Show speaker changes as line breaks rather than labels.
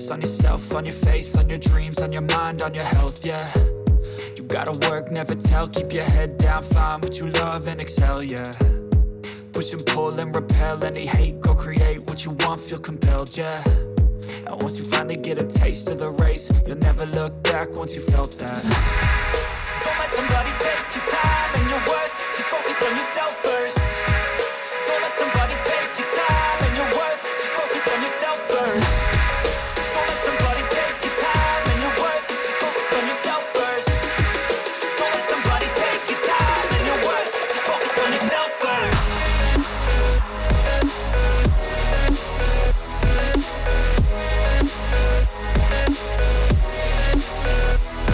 focus on yourself, on your faith, on your dreams, on your mind, on your health, yeah. You gotta work, never tell, keep your head down, find what you love and excel, yeah. Push and pull and repel any hate, go create what you want, feel compelled, yeah. And once you finally get a taste of the race, you'll never look back once you felt that. Don't let somebody take your time and your worth, just focus on yourself first. Don't let somebody take your time and your worth, just focus on yourself first.